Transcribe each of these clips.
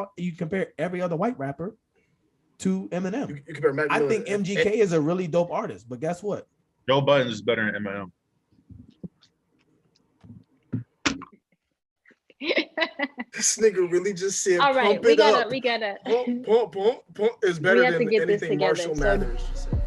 now you compare every other white rapper to Eminem. You compare Mac I Miller think MGK is a really dope artist, but guess what? Joe Budden is better than Eminem. This nigga really just said, all right, pump it up. we gotta. Pump is better than anything Marshall together, Mathers just said.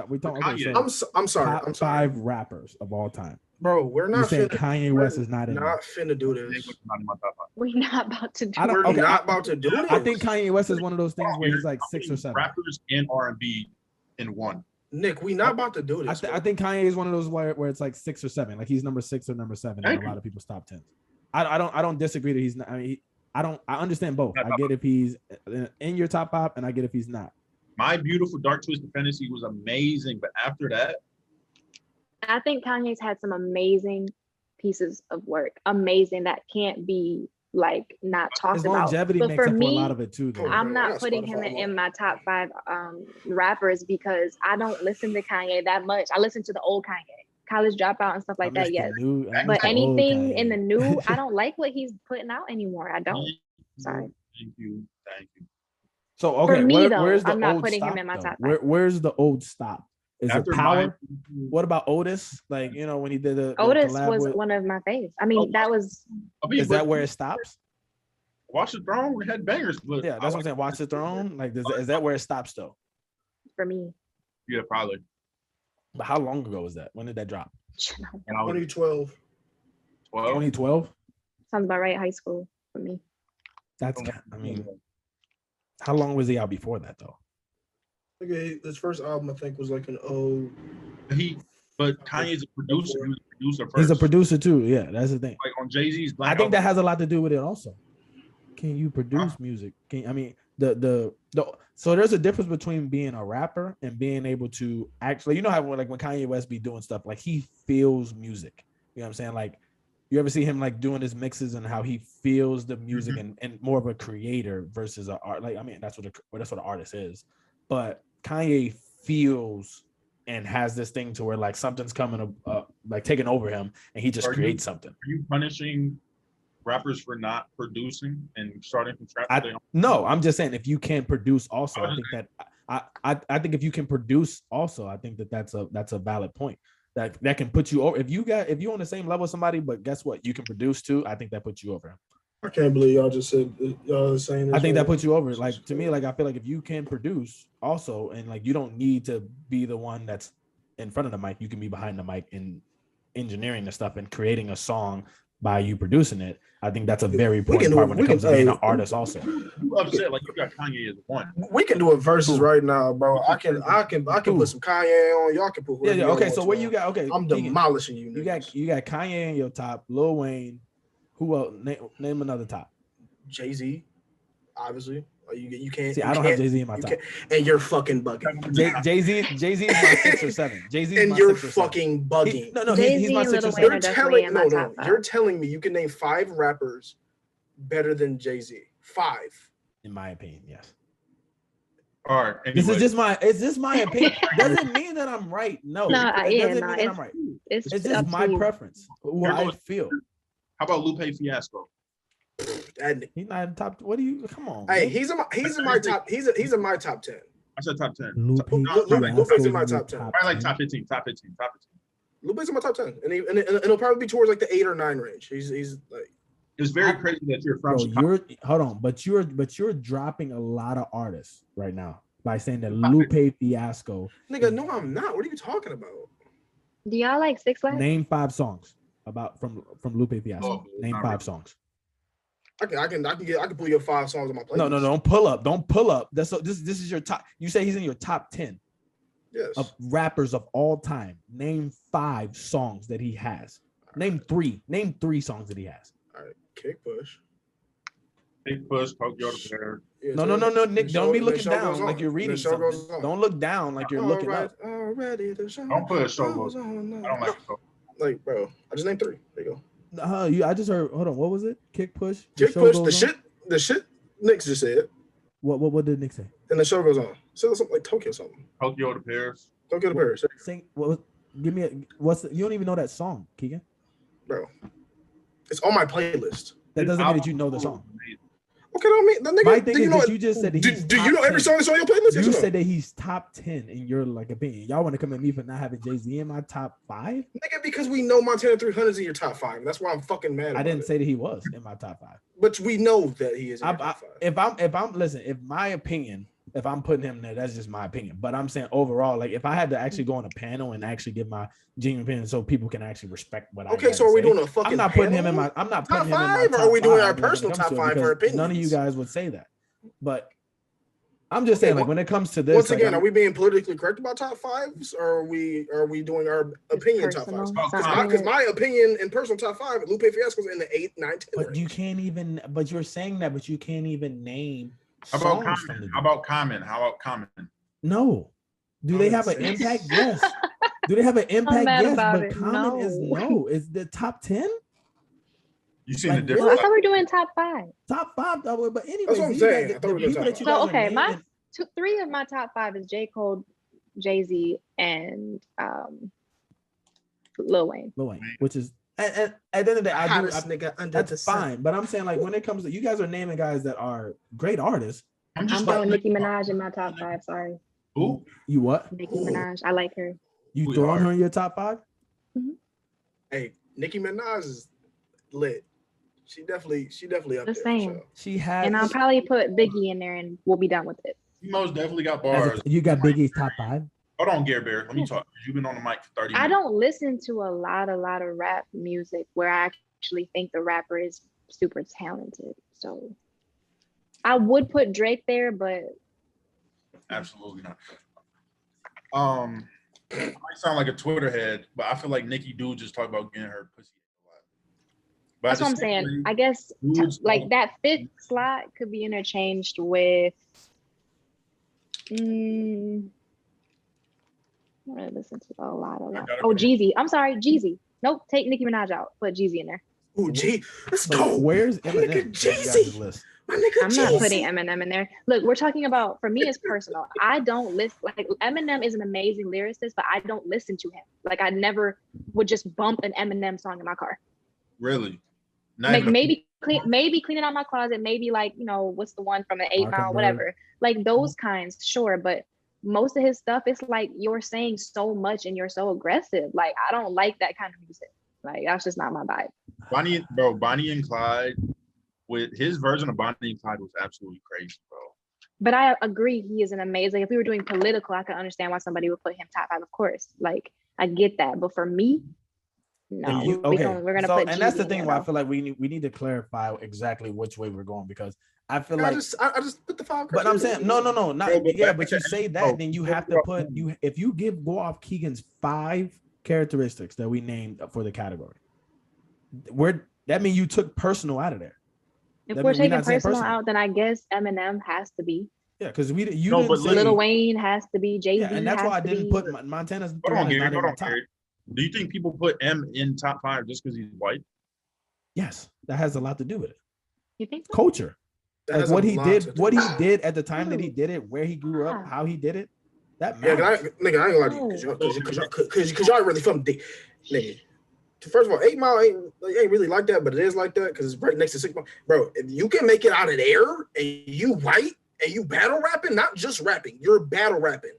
We talking. Okay, so I'm sorry. Top 5 rappers of all time. Bro, we're not saying Kanye West is not in. Not finna do this. We're not about to do. We're not about to do this. I think Kanye West is one of those things where he's like 6 or 7 rappers and R&B in one. Nick, we not about to do this. I think Kanye is one of those where it's like 6 or 7, like he's number 6 or number 7 in a lot of people's top 10s. I don't disagree that he's not. I mean, I understand both. I get if he's in your top 5, and I get if he's not. My Beautiful Dark Twisted Fantasy was amazing, but after that, I think Kanye's had some amazing pieces of work, amazing that can't be like not talked His about. longevity But makes for up me, for a lot of it too. Though. I'm not putting him in my top 5 rappers because I don't listen to Kanye that much. I listen to the old Kanye, College Dropout and stuff like that. Yes, but anything in the new, I don't like what he's putting out anymore. I don't. Sorry. Thank you. So okay, for me, where's the I'm not old putting stop, him in my though? top 5. Where's the old stop? Is After it Power? What about Otis? Like, you know, when he did the Otis collab was with, one of my faves. I mean, that was. Is that where it stops? Watch the Throne. We had bangers. But yeah, that's what I'm saying. Watch the Throne. Like, is that where it stops though? For me. Yeah, probably. But how long ago was that? When did that drop? 2012. 2012. Sounds about right. High school for me. That's. I mean, how long was he out before that though? Okay, his first album I think was like an But Kanye's a producer. He was a producer first. He's a producer too. Yeah, that's the thing. Like on Jay-Z's. I think that has a lot to do with it also. Can you produce music? I mean the so there's a difference between being a rapper and being able to actually, you know how like when Kanye West be doing stuff, like he feels music. You know what I'm saying? Like you ever see him like doing his mixes and how he feels the music and more of a creator versus an art. Like I mean that's what an artist is. But Kanye feels and has this thing to where like something's coming like taking over him and he just creates something. Are you punishing rappers for not producing and starting from scratch? No, I'm just saying if you can produce also, I think that I think if you can produce also, I think that's a valid point. That can put you over. If you're on the same level as somebody, but guess what? You can produce too. I think that puts you over him. I can't believe y'all just said y'all saying this. I think that puts you over. Like to me, like I feel like if you can produce also, and like you don't need to be the one that's in front of the mic, you can be behind the mic and engineering the stuff and creating a song by you producing it. I think that's a very important part when it comes to being an artist also. You upset like you got Kanye as one. We can do a versus right now, bro. I can put some Kanye on. Y'all can put yeah. Okay, so what you got? Okay, I'm demolishing you. You got Kanye in your top, Lil Wayne. Who else? Name another top. Jay-Z, obviously. You can't. See, I don't have Jay-Z in my top. And you're fucking bugging. Jay-Z is my 6 or 7. Jay-Z is and my you're 6 or 7. fucking bugging. He's my 6 or 7. You're telling me you can name 5 rappers better than Jay-Z. 5. In my opinion, yes. All right. Anyway. Is this my opinion? Doesn't mean that I'm right. No. It doesn't mean that I'm right. It's just my preference. Who I feel. How about Lupe Fiasco? He's not in top. What do you? Come on. Hey, he's in my top. He's in my top 10. I said top 10. Lupe's in my top 10. I like top 15. Lupe's in my top 10, and it'll probably be towards like the 8 or 9 range. He's like. It's very crazy that you're from. Hold on, but you're dropping a lot of artists right now by saying that Lupe Fiasco. Nigga, no, I'm not. What are you talking about? Do y'all like 6 Flags? Name 5 songs from Lupe Fiasco. Name 5 songs. I can pull your 5 songs on my playlist. No, don't pull up. Don't pull up. This is your top. You say he's in your top 10. Yes. Of rappers of all time. Name 5 songs that he has. Name 3. Name 3 songs that he has. All right, Kick Push. Tokyo the Bear. Yeah, no, Nick. Don't be looking down like you're reading something. Don't look down like you're looking up. Already the show. Don't put a show. I don't like the show. Like, bro, I just named 3. There you go. I just heard. Hold on, what was it? Kick push. Kick push. The shit. Nick just said. What did Nick say? And the show goes on. So something like Tokyo something. Tokyo to Paris. Tokyo to Paris. Sing. Give me you don't even know that song, Keegan. Bro, it's on my playlist. That doesn't mean that you know the song. Okay, don't mean the nigga. My thing is that you just said that do you know every song that's on your playlist? You said that he's top 10 in your like opinion. Y'all want to come at me for not having Jay-Z in my top 5? Nigga, because we know Montana 300's in your top 5. That's why I'm fucking mad. I didn't say that he was in my top 5. But we know that he is in your top 5. If my opinion, if I'm putting him there, that's just my opinion. But I'm saying overall, like if I had to actually go on a panel and actually give my genuine opinion so people can actually respect what I Okay, so are we doing a fucking I'm not putting him in my I'm not putting top him in my 5, top or are we doing our 5 personal top 5 for opinions? None of you guys would say that. But I'm just saying, like when it comes to this, once again, are we being politically correct about top 5s, or are we doing our opinion top 5s? Because my opinion in personal top 5, Lupe Fiasco's in the 8, 9, 10. But range. you can't even. But you're saying that, but you can't even name. How about Common? No. Do they have an impact? Yes. Do they have an impact? Yes. But Common is no. Is the top 10? You seen like, the difference? I thought we were doing top 5. Top 5, though. But anyway, that's what I'm saying. So okay, my 3 of my top 5 is J. Cole, Jay-Z, and Lil Wayne. Which is at the end of the day, that's fine. But I'm saying, like, when it comes to you guys are naming guys that are great artists. I'm throwing Nicki Minaj in my top 5. Sorry. Who? You what? Nicki Minaj. I like her. You throwing her in your top 5? Mm-hmm. Hey, Nicki Minaj is lit. She definitely up the there. same. Sure. She has, and I'll probably put Biggie in there, and we'll be done with it. You most definitely got bars. You got Biggie's top 5. Hold on, Gary Bear. Let me talk. You've been on the mic for 30 minutes. I don't listen to a lot of rap music where I actually think the rapper is super talented. So I would put Drake there, but absolutely not. I might sound like a Twitter head, but I feel like Nicki do just talk about getting her pussy a lot. But that's what I'm saying. I guess like that 5th slot could be interchanged with. I listen to a lot. Oh, Jeezy. I'm sorry, Jeezy. Nope, take Nicki Minaj out. Put Jeezy in there. Ooh, let's go. Where's Eminem? Jeezy. I'm not putting Eminem in there. Look, we're talking about, for me, it's personal. I don't listen, like Eminem is an amazing lyricist, but I don't listen to him. Like I never would just bump an Eminem song in my car. Really? Like maybe cleaning out my closet, maybe like, you know, what's the one from the 8 Mile, whatever. Like those kinds, sure. But most of his stuff, it's like you're saying so much and you're so aggressive. Like I don't like that kind of music. Like that's just not my vibe. Bonnie and Clyde, with his version of Bonnie and Clyde was absolutely crazy, bro. But I agree, he is an amazing. If we were doing political, I could understand why somebody would put him top 5, of course. Like I get that, but for me, no. We're gonna put. And that's the thing why I feel like we need to clarify exactly which way we're going, because I feel like I just put the 5. But I'm saying no, not yeah. But you say that, then you have to put if you go off Keegan's 5 characteristics that we named for the category. That means you took personal out of there. If we're taking personal out, then I guess Eminem has to be. Yeah, because you didn't say Lil Wayne has to be, Jay-Z. Yeah, and that's why I didn't put Montana's. Hold on, Gary. Do you think people put M in top 5 just because he's white? Yes, that has a lot to do with it. You think so? Culture, like what he did at the time that he did it, where he grew up, how he did it. That matters. Yeah, I ain't gonna lie to you, because y'all really from the nigga. First of all, 8 Mile ain't really like that, but it is like that because it's right next to 6 Mile. Bro, if you can make it out of there and you white and you battle rapping, not just rapping, you're battle rapping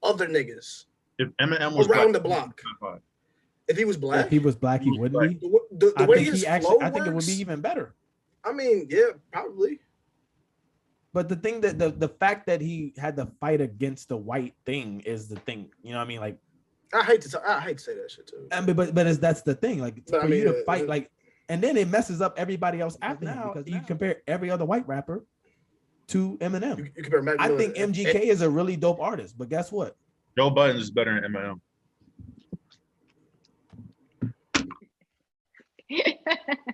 other niggas. If Eminem was around black, the block. If he was black, he wouldn't be. The way his flow I think it would be even better. I mean, yeah, probably. But the thing that the fact that he had to fight against the white thing is the thing. You know what I mean? Like, I hate to say that shit too. I mean, but that's the thing. Like for you to fight, like, and then it messes up everybody else after now because you compare every other white rapper to Eminem. You compare Mac Miller, I think MGK is a really dope artist, but guess what? Joe Budden is better than Eminem.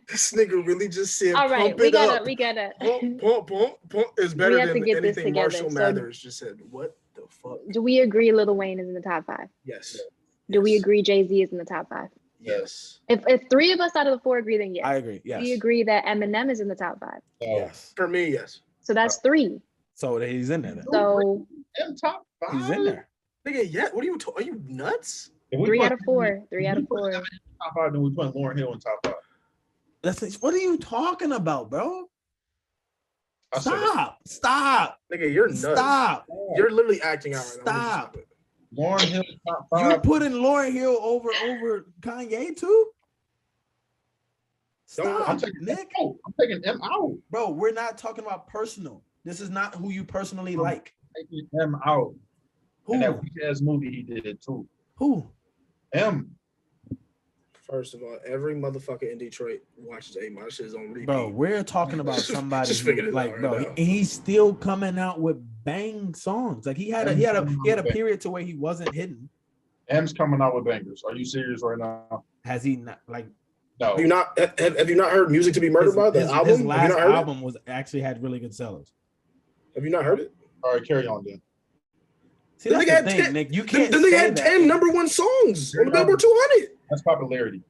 This nigga really just said, all right, we gotta pump is better than anything Marshall Mathers just said. What the fuck? Do we agree Lil Wayne is in the top 5? Yes. Do we agree Jay-Z is in the top 5? Yes. If three of us out of the four agree, then yes. I agree. Yes. We agree that Eminem is in the top 5. Yes. For me, yes. So that's 3. So he's in there then. So top 5. He's in there. Nigga, yeah. What are you? Are you nuts? 3 out of 4. 3 out of 4. Top 5, then we put Lauryn Hill in top 5. What are you talking about, bro? Stop. Nigga, you're nuts. Stop. You're literally acting out right now. Stop. Lauryn Hill top 5. You're putting Lauryn Hill over Kanye too? Stop, Nick. I'm taking M out. Bro, we're not talking about personal. This is not who you personally like. Taking M out. Who? And that weak ass movie he did too. Who? M. First of all, every motherfucker in Detroit watches A-Mod. That shit is on repeat. Bro, we're talking about somebody Just figured it like, out bro, right now. he's still coming out with bang songs. Like he had a period to where he wasn't hidden. M's coming out with bangers. Are you serious right now? Has he not? Like, no. Have you not heard Music to Be Murdered by the album? His last album was actually had really good sellers. Have you not heard it? All right, carry on then. See, that's the thing, Nick. You can't. The nigga had 10 #1 songs on the Billboard 200. That's popularity.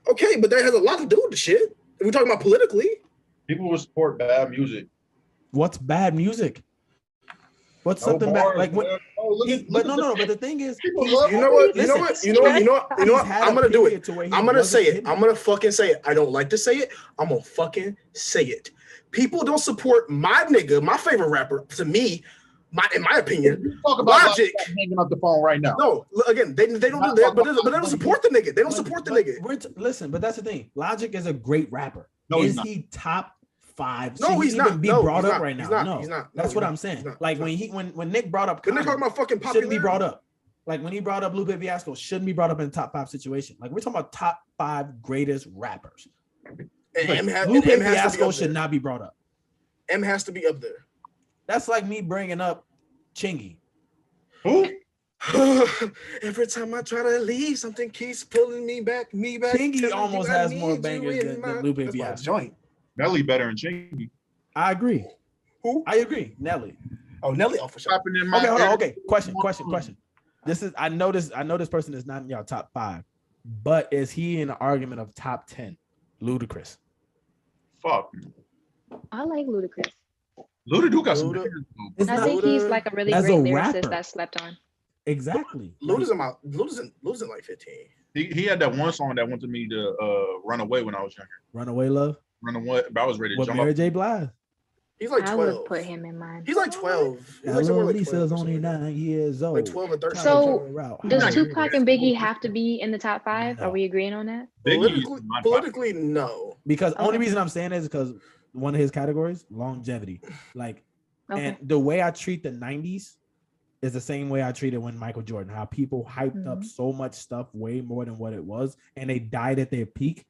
Okay, but that has a lot to do with the shit. If we're talking about politically. People will support bad music. What's bad music? What's something bad? Like what? But no. But the thing is, you know what? I'm gonna do it. I'm gonna say it. I'm gonna fucking say it. I don't like to say it. I'm gonna fucking say it. People don't support my nigga, my favorite rapper. To me, in my opinion, talk about Logic hanging up the phone right now. No, again, they don't do that, but they don't support the nigga. They don't support the nigga. Listen, but that's the thing. Logic is a great rapper. No, is he top 5? No, he's not. Be brought up right now. No, he's not. That's what I'm saying. Like when Nick brought up, they're talking about fucking popularity. Shouldn't be brought up. Like when he brought up Lupe Fiasco, shouldn't be brought up in the top 5 situation. Like we're talking about top 5 greatest rappers. Lupe Fiasco should not be brought up. M has to be up there. That's like me bringing up Chingy. Who? Every time I try to leave, something keeps pulling me back. Chingy almost has more bangers than Lupe Fiasco. Nelly better than Chingy. I agree. Who? I agree. Nelly. Oh, Nelly. Oh, for sure. Okay, hold on. Okay, question. This is I know this person is not in y'all top 5, but is he in the argument of top 10? Ludacris. Fuck. I like Ludacris. Luda do got some. I think he's like a really great lyricist that slept on. Exactly. Luda's in like 15. He had that one song that wanted me to run away when I was younger. Runaway Love. Runaway, but I was ready to jump Mary up. J. Blige. He's like 12. I would put him in mine. He's like 12. He's like like Lisa's only 9 years old. Like 12 or 13. So does Tupac and Biggie have to be in the top 5? No. Are we agreeing on that? Politically, no. Because only reason I'm saying is because one of his categories, longevity. Like, and the way I treat the 90s is the same way I treated when Michael Jordan. How people hyped up so much stuff way more than what it was, and they died at their peak.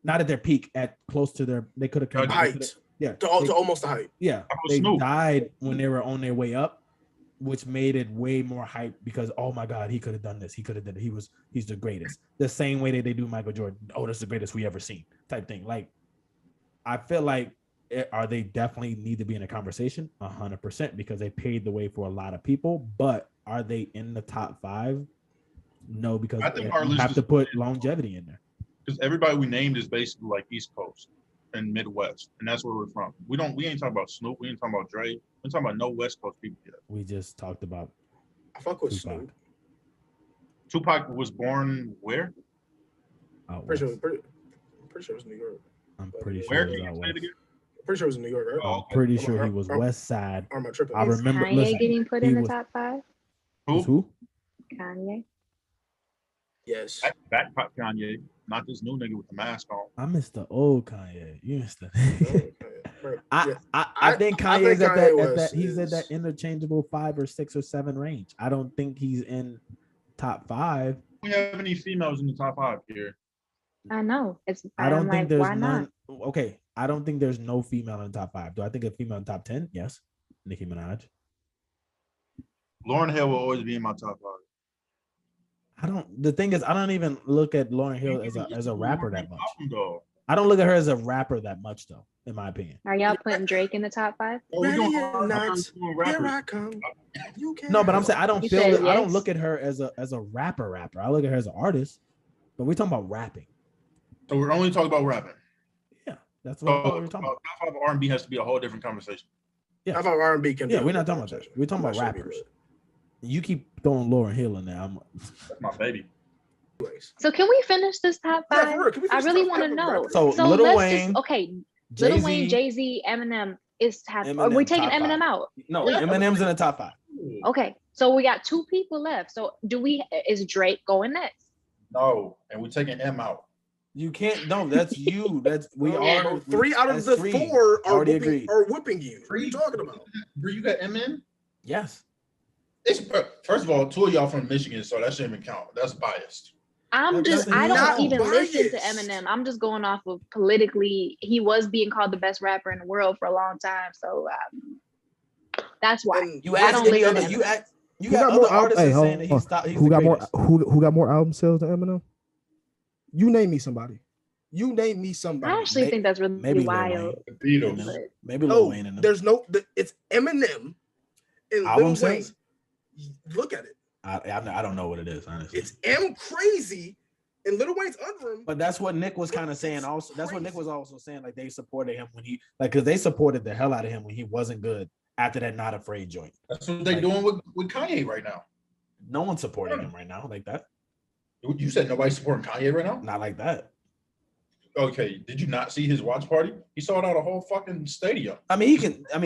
Not at their peak, at close to their. They could have come height. Yeah, to almost the height. Yeah, they died when they were on their way up, which made it way more hype because oh my God, he could have done this. He could have done it. He's the greatest. The same way that they do Michael Jordan. Oh, that's the greatest we ever seen. Type thing. Like, I feel like are they definitely need to be in a conversation 100% because they paved the way for a lot of people. But are they in the top 5? No, because I think you have to put longevity in there. Because everybody we named is basically like East Coast and Midwest, and that's where we're from. We ain't talking about Snoop. We ain't talking about Dre. We're talking about no West Coast people yet. We just talked about. I fuck with Snoop. Tupac was born where? Pretty sure it was New York. I'm pretty sure. Where can you say it again? Pretty sure it was New York, right? I'm pretty sure he was West Side. I remember. Kanye getting put in the top 5? Who? Kanye. Yes. Backpack Kanye, not this new nigga with the mask on. I miss the old Kanye. You missed the. I think Kanye's at that. He's at that interchangeable 5 or 6 or 7 range. I don't think he's in top 5. We have any females in the top 5 here? I know. I don't think there's none. Okay, I don't think there's no female in the top 5. Do I think a female in top 10? Yes, Nicki Minaj. Lauryn Hill will always be in my top 5. The thing is, I don't even look at Lauryn Hill as a rapper that much. I don't look at her as a rapper that much, though, in my opinion. Are y'all putting Drake in the top 5? Here I come. No, but I'm saying I don't look at her as a rapper. I look at her as an artist. But we're talking about rapping. So we're only talking about rapping. Yeah, that's what we're talking about. Top 5 R&B has to be a whole different conversation. Yeah, I thought R&B can. Yeah, we're not talking about that. We're talking about rappers. You keep throwing Lauryn Hill in there. That's my baby. So can we finish this top 5? Yeah, for real. Can we I really top want to five know. rappers? So Lil let's Wayne, just Lil Jay-Z, Wayne, Jay-Z, Eminem is top. Are Eminem, we taking top Eminem 5. out? No, Eminem's in the top 5. Okay, so we got 2 people left. So is Drake going next? No, and we're taking M out. You can't. No, that's you. That's we are. 3 out of the 4 are whipping you. What are you talking about? Bro, you got M in? Yes. It's first of all, 2 of y'all from Michigan, so that shouldn't even count. That's biased. I don't even listen to Eminem. I'm just going off of politically. He was being called the best rapper in the world for a long time, so that's why. I don't listen to Eminem. You got other artists saying that he's who got more who got more album sales than Eminem? You name me somebody. I actually think that's really wild. The Beatles. Maybe Lil Wayne. There's no. It's Eminem and album Lil Wayne. sales? Look at it. I don't know what it is, honestly. It's M Crazy and Lil Wayne's under him. But that's what Nick was kind of saying. Also, that's what Nick was also saying. Like they supported him when he because they supported the hell out of him when he wasn't good after that Not Afraid joint. That's what they're doing with Kanye right now. No one's supporting him right now like that. You said nobody's supporting Kanye right now? Not like that. Okay, did you not see his watch party? He sold out a whole fucking stadium. I mean,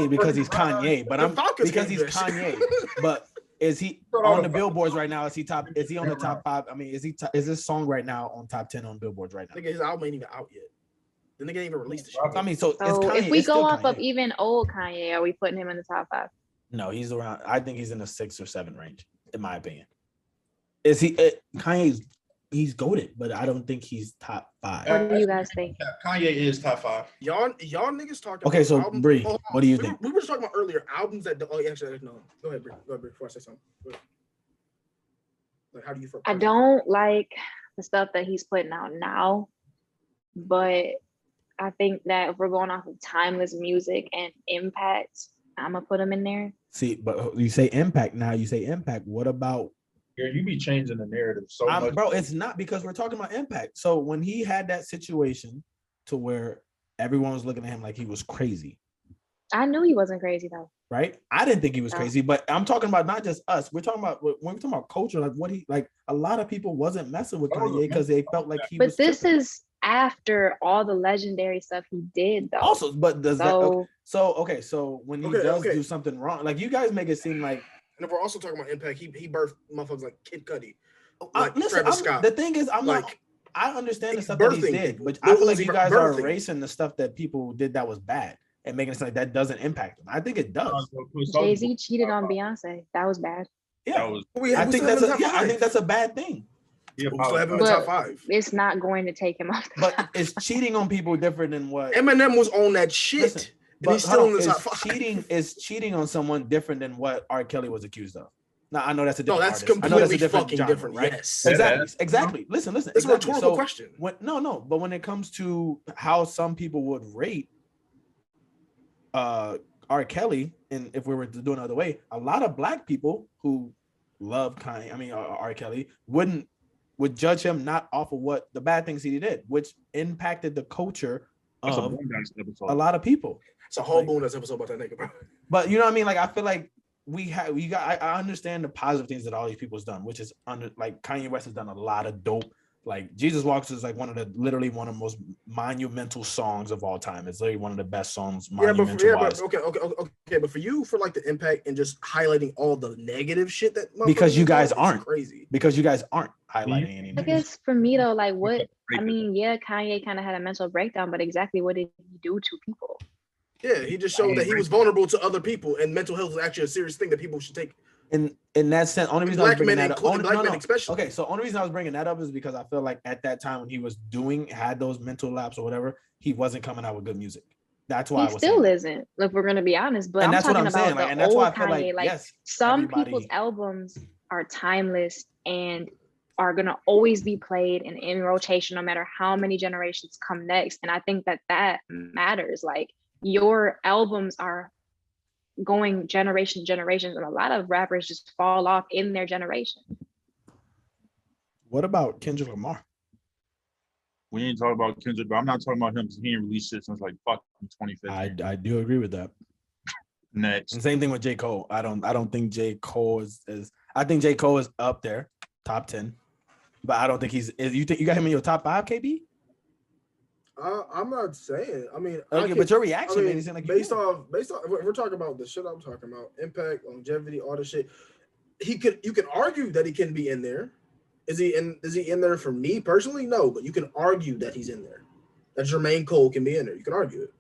because he's Kanye, but because he's Kanye. But is he on the billboards right now? Is he on the top 5? I mean, is this song right now on top 10 on billboards right now? Nigga, his album ain't even out yet. The nigga ain't even released the shit. I mean, so Kanye, if we go off of even old Kanye, are we putting him in the top 5? No, he's around. I think he's in the 6 or 7 range, in my opinion. Is he Kanye's? He's goated, but I don't think he's top 5. What do you guys think? Kanye is top 5. Y'all niggas talking. Okay, so Bree, what do you think? We were just talking about earlier albums that. Oh, actually, no. Go ahead, Bree. Before I say something. Like, how do you feel? I don't like the stuff that he's putting out now, but I think that if we're going off of timeless music and impact, I'm gonna put him in there. See, but you say impact now. You say impact. What about? Yeah, you be changing the narrative so much. Bro, it's not because we're talking about impact. So when he had that situation to where everyone was looking at him like he was crazy. I knew he wasn't crazy though. Right? I didn't think he was crazy, but I'm talking about not just us. We're talking about when we're talking about culture, like a lot of people wasn't messing with Kanye because they felt like he was. But this is after all the legendary stuff he did though. Also, but does that so when he does do something wrong, like you guys make it seem like. And if we're also talking about impact, he birthed motherfuckers like Kid Cudi, like Travis Scott. The thing is, I understand the stuff that he did, but I feel like you guys are erasing the stuff that people did that was bad and making it sound like that doesn't impact them. I think it does. Jay-Z cheated on Beyonce. That was bad. Yeah, I think that's a bad thing. We still have him in top 5. It's not going to take him off. But it's cheating on people different than what Eminem was on that shit. Listen, but he's still in the top 5. Is cheating on someone different than what R. Kelly was accused of? Now I know that's a different. No, that's completely fucking different, right? Yes, exactly. Listen. It's a rhetorical question. But when it comes to how some people would rate R. Kelly, and if we were to do it another way, a lot of black people who love R. Kelly would judge him not off of what the bad things he did, which impacted the culture of a lot of people. It's a whole bonus episode about that nigga, bro. But you know what I mean? Like I feel like I understand the positive things that all these people's done, which is Kanye West has done a lot of dope. Like Jesus Walks is like one of the most monumental songs of all time. It's literally one of the best songs. But for you, for like the impact and just highlighting all the negative shit that because you guys aren't crazy. Because you guys aren't highlighting any. I guess for me though, like what I mean, yeah, Kanye kind of had a mental breakdown, but exactly what did he do to people? Yeah, he just showed that he was vulnerable to other people, and mental health is actually a serious thing that people should take. In that sense, only reason black men, especially. Okay, so only reason I was bringing that up is because I feel like at that time when he was had those mental lapses or whatever, he wasn't coming out with good music. That's why he still isn't. Look, we're gonna be honest, but I'm talking about the old Kanye. Like some people's albums are timeless and are gonna always be played and in rotation, no matter how many generations come next. And I think that matters. Like your albums are going generations, and a lot of rappers just fall off in their generation. What about Kendrick Lamar? We ain't talking about Kendrick, but I'm not talking about him because he ain't released shit since like fucking 2015. I do agree with that. Next. And same thing with J. Cole. I don't think J. Cole is I think J. Cole is up there, top 10. But I don't think you think you got him in your top 5, KB? I'm not saying. I mean, okay, but your reaction made it seem like based off we're talking about the shit I'm talking about, impact, longevity, all this shit. You can argue that he can be in there. Is he in there for me personally? No, but you can argue that he's in there. That Jermaine Cole can be in there. You can argue it.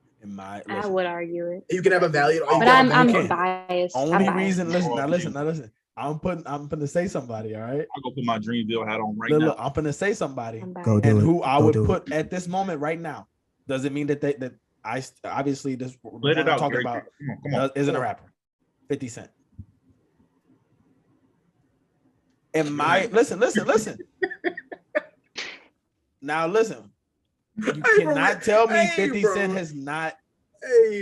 I would argue it. You can have a value, but I'm biased. Only reason. Listen. I'm gonna say somebody. All right. I'm gonna put my Dreamville hat on now. Look, I'm gonna say somebody. Go do and it. who I Go would do put it. at this moment right now. Does it mean that I obviously this Let it out, talking Drake. about Come on. isn't a rapper. 50 Cent. And listen. Now listen. You cannot tell me 50 Cent has not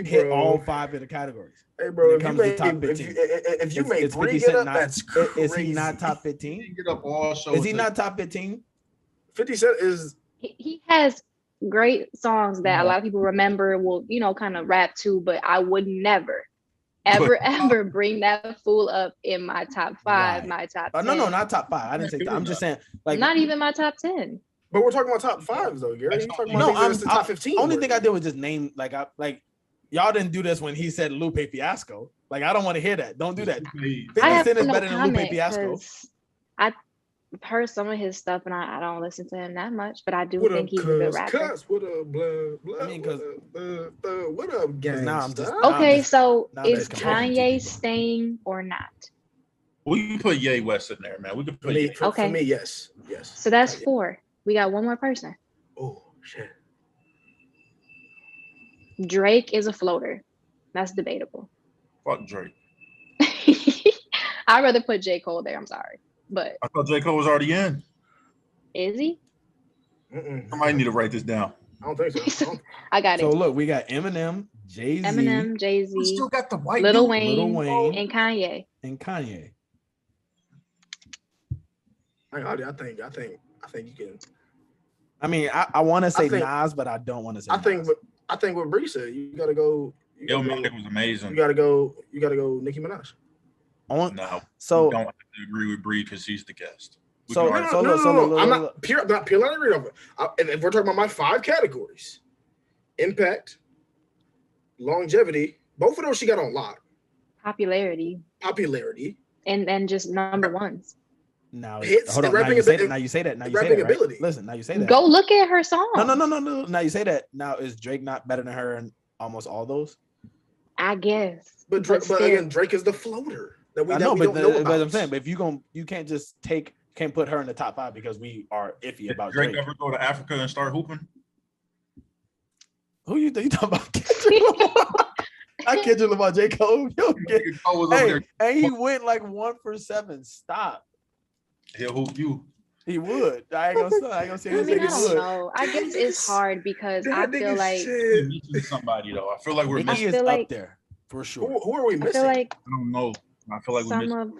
hit all 5 of the categories. Hey, bro, when it comes to top 15. If you made 3 get up, not, that's crazy. Is he not top 15? Get up all shows. Is he not top 15? 50 Cent is. He has great songs that a lot of people remember, will kind of rap to, but I would never, ever bring that fool up in my top 5, my top 10. No, not top 5. I didn't say that. I'm just saying, like, not even my top 10. But we're talking about top 5s though, Gary. You're talking about I'm top 15. Only thing I did was just name y'all didn't do this when he said Lupe Fiasco. Like, I don't want to hear that. Don't do that. 50 Cent is better than Lupe Fiasco. I've heard some of his stuff, and I don't listen to him that much, but I do think he's a good rapper. What up, blood? I mean, because what up, gang? Now I'm just okay. So is Kanye staying or not? We can put Ye West in there, man. We can put for me, yes. So that's 4. We got one more person. Oh shit. Drake is a floater. That's debatable. Fuck Drake. I'd rather put J. Cole there. I'm sorry, but I thought J. Cole was already in. Is he? I might need to write this down. I don't think so. I got it. So look, we got Eminem, Jay-Z. We still got the white Lil dude. Wayne, and Kanye. I think you can. I mean, I want to say Nas, but I don't want to say. I think what Bree said, you gotta go. Illmatic was amazing. You gotta go. Nicki Minaj. No, so don't have to agree with Bree because she's the guest. No. I'm not purely agreeing over. If we're talking about my 5 categories, impact, longevity, both of those she got on lock. Popularity, and then just number ones. Now, hits, hold on. Now you say that. Right? Listen, now you say that. Go look at her song. No. Now you say that. Now is Drake not better than her in almost all those? I guess. But again, Drake is the floater that we don't know about. But I'm saying, but if you can't just can't put her in the top 5 because we are iffy about Drake. Drake ever go to Africa and start hooping? Who you talking about? I Kendrick Lamar, J. Cole. And he went like 1 for 7. Stop. He'll hoop you. He would. I ain't gonna say I don't know. I guess it's hard because I feel like somebody though. I feel like we're missing. He is up there for sure. Who are we missing? I don't know. I feel like we're missing.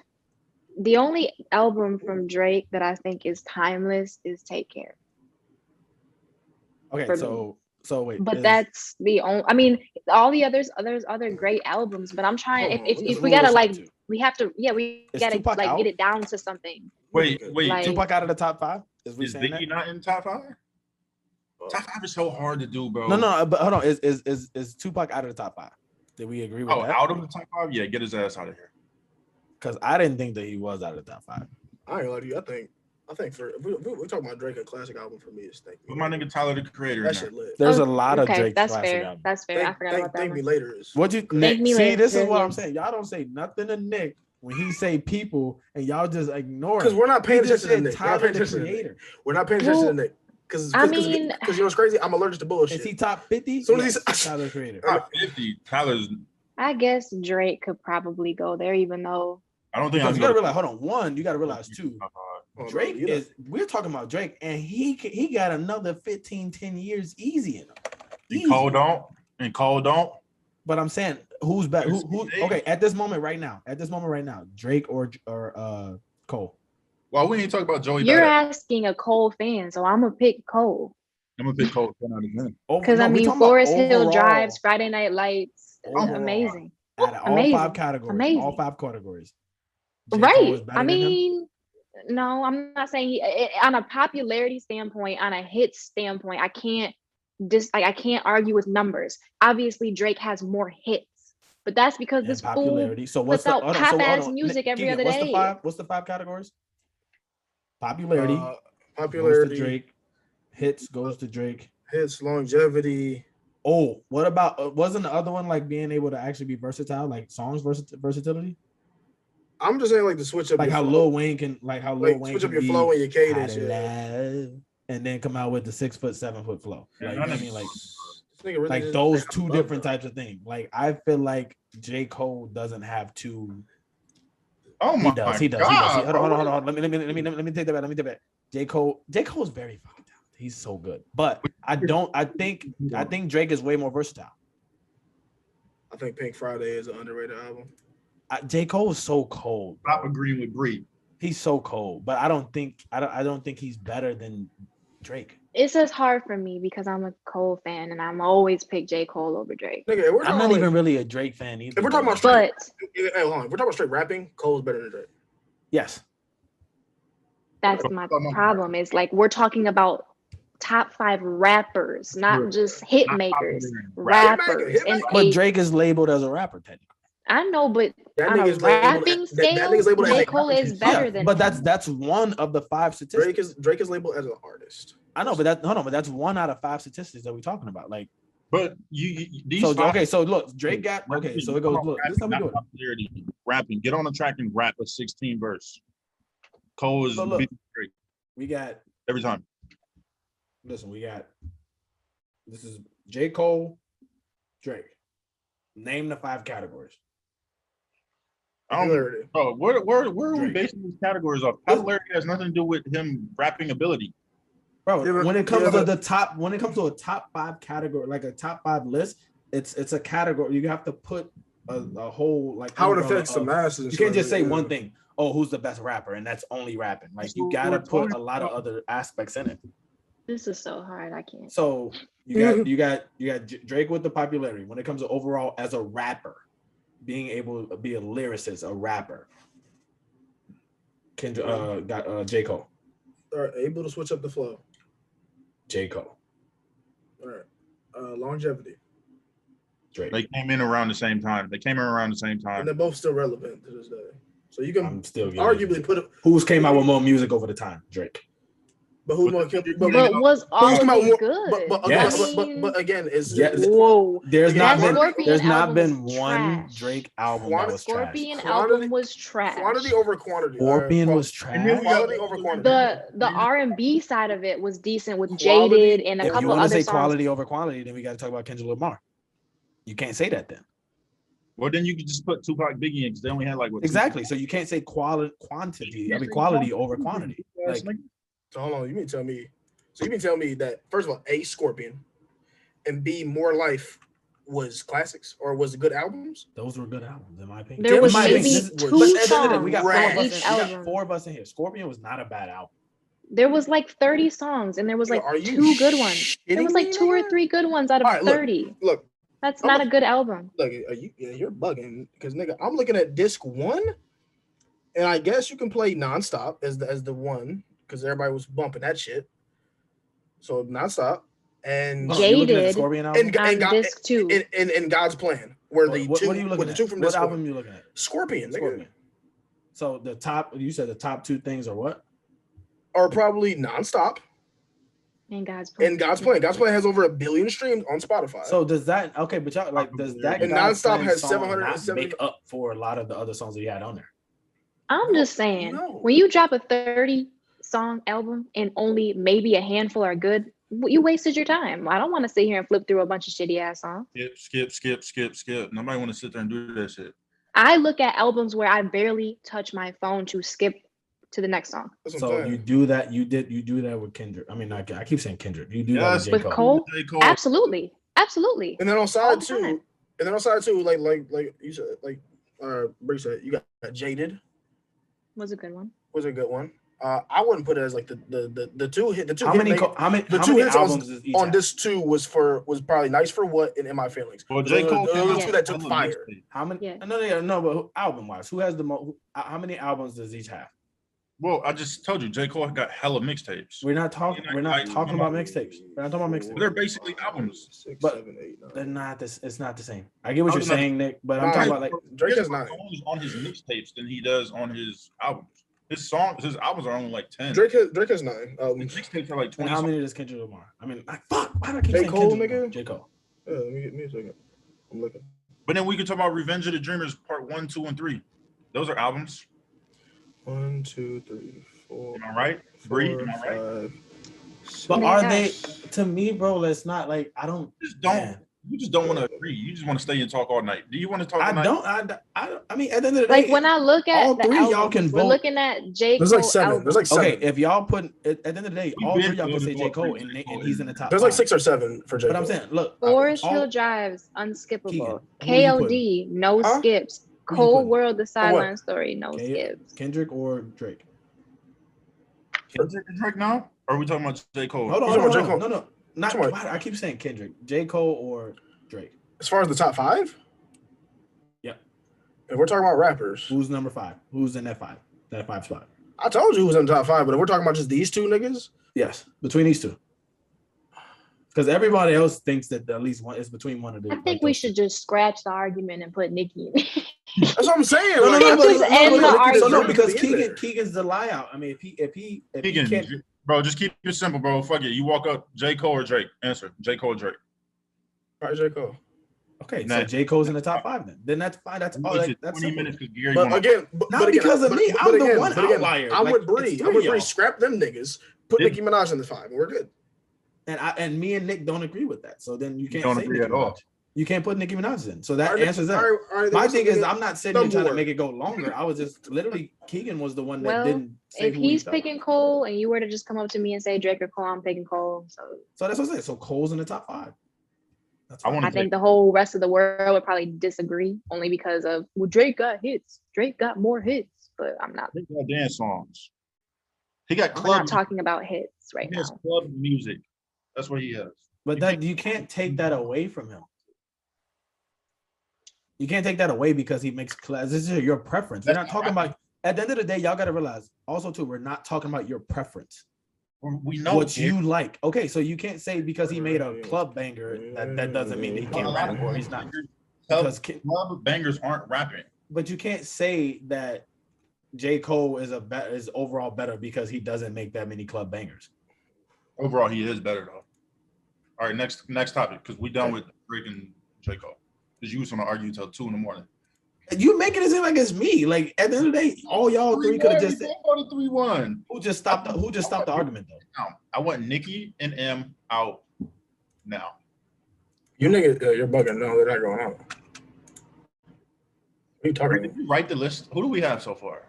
The only album from Drake that I think is timeless is Take Care. Okay, so wait. But that's the only. I mean, all the other great albums. But I'm trying. If we gotta we have to. Yeah, we gotta get it down to something. Wait. Tupac out of the top 5? Is Biggie not in top 5? Top 5 is so hard to do, bro. No. But hold on. Is Tupac out of the top 5? Did we agree with that? Out of the top 5? Yeah, get his ass out of here. Because I didn't think that he was out of the top 5. I ain't gonna lie to you. I think for we're talking about Drake, a classic album for me is Thank Me. Put my nigga Tyler the Creator. That shit lit. There's a lot of Drake that's classic fair. albums. That's fair. I forgot about that. Thank Me Later is. What you Me see? Later. This is what I'm saying. Y'all don't say nothing to Nick when he say people, and y'all just ignore. Because we're not paying attention to Nick. Tyler the Creator. We're not paying attention to Nick. Because you know what's crazy? I'm allergic to bullshit. Is he top 50? Soon as he's Tyler the Creator. Top 50. Tyler's. I guess Drake could probably go there, even though. I don't think you gotta realize. Hold on. 1, you gotta realize 2. Drake is. We're talking about Drake, and he got another 10 years easy in him. And Cole don't. But I'm saying, who's better? Who? Okay, at this moment right now, Drake or Cole. Well, we ain't talking about Joey. You're asking a Cole fan, so I'm gonna pick Cole. I'm gonna pick Cole 10 out of 10. Because I mean, Forest Hill Drives, Friday Night Lights, amazing. Out of all five categories, J. Cole is better I than him? mean, no, I'm not saying on a popularity standpoint, on a hit standpoint, I can't argue with numbers. Obviously, Drake has more hits, but that's because this popularity. So puts out pop ass music every other day. What's the five categories? Popularity goes to Drake. Hits goes to Drake. Hits, longevity. Oh, what about wasn't the other one like being able to actually be versatile, like songs versatility? I'm just saying like to switch up, like how Lil Wayne can, switch up your flow and your cadence, and then come out with the 6 foot, 7 foot flow. Yeah, like I mean, really like those two different types of things. Like I feel like J. Cole doesn't have two. Oh my God! He does. Hold on. Let me take that back. J. Cole is very fucking talented. He's so good, but I think Drake is way more versatile. I think Pink Friday is an underrated album. J. Cole is so cold. Stop agreeing with Bree. He's so cold, but I don't think he's better than Drake. It's just hard for me because I'm a Cole fan and I'm always pick J. Cole over Drake. Nigga, I'm not even really a Drake fan either. If we're talking about straight, hold on. If we're talking about straight rapping, Cole's better than Drake. Yes. That's my problem. Is like we're talking about top 5 rappers, not just hit makers, rappers. But Drake is labeled as a rapper, technically. I know, but on a rapping scale, J. Cole is better than. But that's one of the 5 statistics. Drake is labeled as an artist. I know, but that's 1 out of 5 statistics that we're talking about. Like, but so look, Drake got so it goes. Look, this is how we do it. Rapping, get on the track and rap a 16 verse. Cole is Drake. We got every time. Listen, this is J. Cole, Drake. Name the 5 categories. Where are we basing these categories off? Popularity has nothing to do with him rapping ability. Bro, when it comes to a top 5 category, like a top 5 list, it's a category. You have to put a whole like how it affects the masses. You can't just say one thing. Oh, who's the best rapper, and that's only rapping. Like you gotta put a lot of other aspects in it. This is so hard. I can't. So you got Drake with the popularity. When it comes to overall as a rapper, being able to be a lyricist, a rapper. Got J. Cole. All right, able to switch up the flow. J. Cole. All right, longevity. Drake. They came in around the same time. And they're both still relevant to this day. So you can arguably put who's came out with more music over the time, Drake. But who's more? But was always good. But again, it's whoa. There's not been one Drake album that was trash. Scorpion album was trash. Quantity over quantity. Scorpion was trash. Quality over quantity. The R&B side of it was decent with Jaded and a couple other songs. If you want to say quality over quantity, then we got to talk about Kendrick Lamar. You can't say that then. Well, then you could just put Tupac, Biggie in because they only had like what? Exactly. So you can't say quality over quantity. Like, so hold on, you mean tell me that first of all, A, Scorpion, and B, More Life was classics or was good albums? Those were good albums, in my opinion. There was maybe 2 songs. We got 4 of us in here. Scorpion was not a bad album. There was like 30 songs, and there was like 2 good ones. There was like 2 or 3 good ones out of 30. Look, that's not a good album. Look, you're bugging because nigga, I'm looking at disc 1, and I guess you can play Nonstop as the one. Because everybody was bumping that shit, so Nonstop and Jaded and disc 2 and God's Plan were the what two. What are you looking at? 2 from what album are you looking at? Scorpion. So you said the top 2 things are what? Are probably Nonstop and God's Plan. God's Plan has over 1 billion streams on Spotify. So does that but y'all like does that and Nonstop has 770 make up for a lot of the other songs that you had on there? I'm just saying when you drop a 30-song album and only maybe a handful are good, you wasted your time. I don't want to sit here and flip through a bunch of shitty ass songs. Skip. Nobody want to sit there and do that shit. I look at albums where I barely touch my phone to skip to the next song. So you do that. You do that with Kendrick. I mean, I keep saying Kendrick. You do that with J. Cole? Absolutely. And then on side 2, like you said, like Bree said, you got Jaded. Was a good one. I wouldn't put it as like the two hit. The two how hit many hits albums is each on have? this two was probably Nice for What and In My Feelings. Well, J. Cole those are two that took fire. How many? Yeah. No, but album wise, who has the most? How many albums does each have? Well, I just told you, J. Cole got hella mixtapes. We're not talking. We're not talking about mixtapes. We're not talking about mixtapes. They're basically albums. 6, But 7, 8, 9. they're not this. It's not the same. I get what you're saying, Nick, but I'm talking about like Drake has more 9 songs on his mixtapes than he does on his albums. His albums are only like 10. Drake has 9 His albums. mixtapes are like 20. and how many does Kendrick Lamar? I mean, like, fuck. Why do I keep J. saying Cole, Kendrick Lamar? nigga? J. Cole. Yeah, let me a second. I'm looking. But then we could talk about Revenge of the Dreamers Part 1, 2, and 3. Those are albums. 1, 2, 3, 4. Am I right? Bree, am I right? 5, But Yeah. are they? To me, bro, it's not like I don't. You just don't want to agree. You just want to stay and talk all night. Do you want to talk all night? I mean, at the end of the day, Like when I look at all the three y'all albums, can we're vote. looking at J. There's Cole like 7. albums. There's like 7. okay, if y'all put at the end of the day, We've all been three y'all can say voting J. for Cole, J. and Cole, he's in the top. There's like 5. 6 or 7 for J. But Cole. I'm saying, look, Forest all- Hill Drive's unskippable. Keegan, who you KLD, no Huh? skips. Who you Cold putting? World, the what? Sideline Story, no K- skips. Kendrick or Drake? Kendrick and Drake now? Or are we talking about J. Cole? Hold on, He's talking hold about on, J. Cole. no, not. Come on. Why do I keep saying Kendrick, J. Cole or Drake. As far as the top 5? Yeah. If we're talking about rappers, Who's number 5? Who's in that 5? That 5 spot? I told you who was in the top 5, but if we're talking about just these two niggas, Yes, between these two. Because everybody else thinks that at least one is between one of the. I think we should just scratch the argument and put Nicki in. that's what I'm saying. No, like, no, I no, think- just end the Nicki argument. So no, deserves because to be in there. Keegan's the lie out. I mean, if he Keegan, can't, bro, just keep it simple, bro. Fuck it. You walk up, J. Cole or Drake? Answer. J. Cole or Drake? Right, J. Cole. okay, Nah. so J. Cole's in the top 5 then that's fine. That's all. Wasted That's 20 simple. minutes because Gary But won. again, Not because of me. I'm the one but again, outlier. I'm Like, with Bree. it's I'm with three Bree. y'all. Scrap them niggas. Put Yeah. Nicki Minaj in the 5, and we're good. And me and Nick don't agree with that. So then you can't don't say agree Nicki at all. Minaj. You can't put Nicki Minaj in. So that All right, answers that. all right, My then thing what's is, the- I'm not sitting here trying to number make it go longer. I was just literally Keegan was the one that Well, didn't say If who he he's felt. picking Cole and you were to just come up to me and say Drake or Cole, I'm picking Cole. So So that's what I'm saying. So Cole's in the top 5. That's I fine. wanna I think the whole rest of the world would probably disagree only because of, well, Drake got hits. Drake got more hits, but I'm not. He got dance songs. He got We're club. not talking about hits right He has now. club music. That's what he has. But that you can't take that away from him. You can't take that away because he makes class. This is your preference. We're not talking about. At the end of the day, y'all got to realize also too, we're not talking about your preference. We know What you like. Okay, so you can't say because he made a club banger that doesn't mean that he A can't lot rap of or he's not. club Because bangers aren't rapping. but you can't say that J. Cole is overall better because he doesn't make that many club bangers. Overall, he is better though. All right, next topic because we done with Drake and J. Cole. Because you was gonna argue till 2 a.m. You making it seem like it's me. Like at the end of the day, all y'all three could have just said, go to 3-1. who just stopped the argument though. Now, I want Nicki and M out now. You niggas, you're bugging. No, they're not going out. What are you talking Did about? you write the list? Who do we have so far?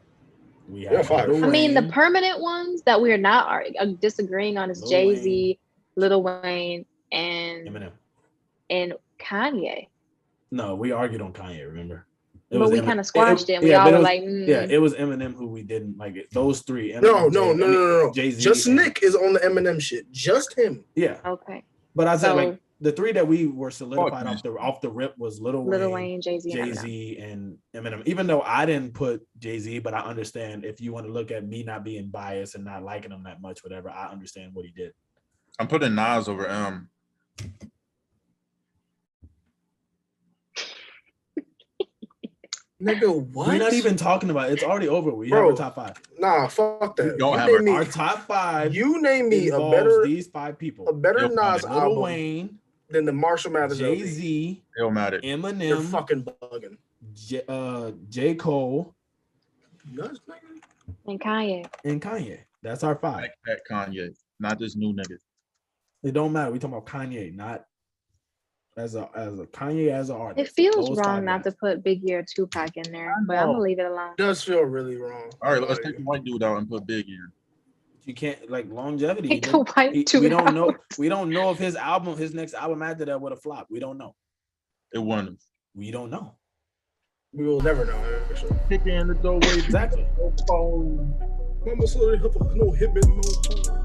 We Yeah, 5. Lil I mean, the Wayne. permanent ones that we're not disagreeing on is Lil Jay-Z, Lil Wayne, and Eminem. Kanye. No, we argued on Kanye. Remember? But we Eminem. kind of squashed it. And we yeah, all but were was- like, Yeah, it was Eminem who we didn't like. Those three. No, Eminem, no. Jay-Z. Just and- Nick is on the Eminem shit. Just him. Yeah, okay. but I said So- like the three that we were solidified Fuck, off the rip was Lil Lil Wayne, Wayne, Jay-Z, and Eminem. Jay-Z, and Eminem. Even though I didn't put Jay-Z, but I understand if you want to look at me not being biased and not liking him that much, whatever. I understand what he did. I'm putting Nas over M. Nigga, what? We're not even talking about it. It's already over. We Bro, have our top 5. Nah, fuck that. We don't You have name Our me, top 5 you name me a involves better these 5 people. Nas Lil album Wayne, than the Marshall Mathers LP. Jay-Z, Illmatic. You're Eminem, fucking bugging. J. Cole, Nuts, nigga. And Kanye. and Kanye. That's our 5. At Kanye, not this new nigga. It don't matter. We talking about Kanye, not as a Kanye as an artist. It feels Those wrong 5 not guys. to put Biggie or Tupac in there, but I'm know. gonna leave it alone. Does feel really wrong. All right, let's take the white dude out and put Big in. You can't like longevity. Take the white we dude don't know. out. We don't know if his next album after that would have flopped. We don't know. It won. We don't know. We will never know, actually. Kick in the doorway. Exactly. Mama said no hitman, no.